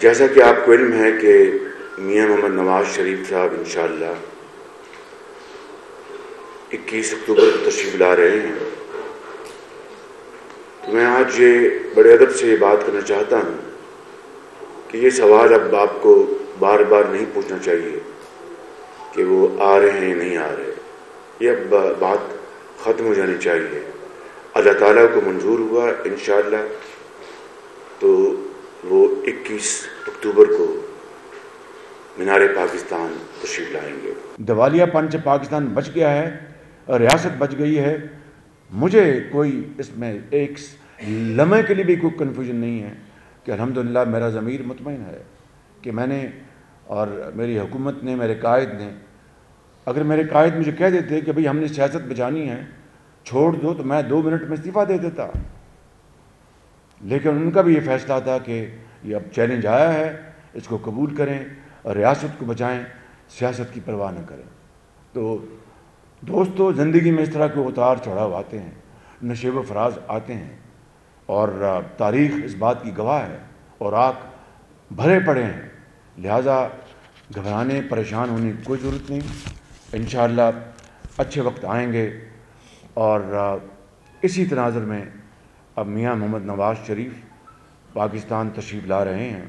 جیسا کہ آپ کو علم ہے کہ میاں محمد نواز شریف صاحب انشاءاللہ 21 اکتوبر کو تشریف لا رہے ہیں، تو میں آج یہ بڑے ادب سے یہ بات کرنا چاہتا ہوں کہ یہ سوال اب آپ کو بار بار نہیں پوچھنا چاہیے کہ وہ آ رہے ہیں یا نہیں آ رہے، یہ اب بات ختم ہو جانی چاہیے۔ اللہ تعالیٰ کو منظور ہوا انشاءاللہ تو وہ 21 اکتوبر کو مینار پاکستان تشریف لائیں گے۔ دیوالیہ پن سے پاکستان بچ گیا ہے، ریاست بچ گئی ہے۔ مجھے کوئی اس میں ایک لمحے کے لیے بھی کوئی کنفیوژن نہیں ہے کہ الحمدللہ میرا ضمیر مطمئن ہے کہ میں نے اور میری حکومت نے، میرے قائد نے، اگر میرے قائد مجھے کہہ دیتے کہ بھئی ہم نے سیاست بچانی ہے چھوڑ دو، تو میں 2 منٹ میں استعفیٰ دے دیتا، لیکن ان کا بھی یہ فیصلہ تھا کہ یہ اب چیلنج آیا ہے، اس کو قبول کریں اور ریاست کو بچائیں، سیاست کی پرواہ نہ کریں۔ تو دوستو، زندگی میں اس طرح کے اتار چڑھاؤ آتے ہیں، نشیب و فراز آتے ہیں، اور تاریخ اس بات کی گواہ ہے اور آنکھ بھرے پڑے ہیں، لہٰذا گھبرانے پریشان ہونے کی کوئی ضرورت نہیں۔ انشاءاللہ اچھے وقت آئیں گے، اور اسی تناظر میں اب میاں محمد نواز شریف پاکستان تشریف لا رہے ہیں۔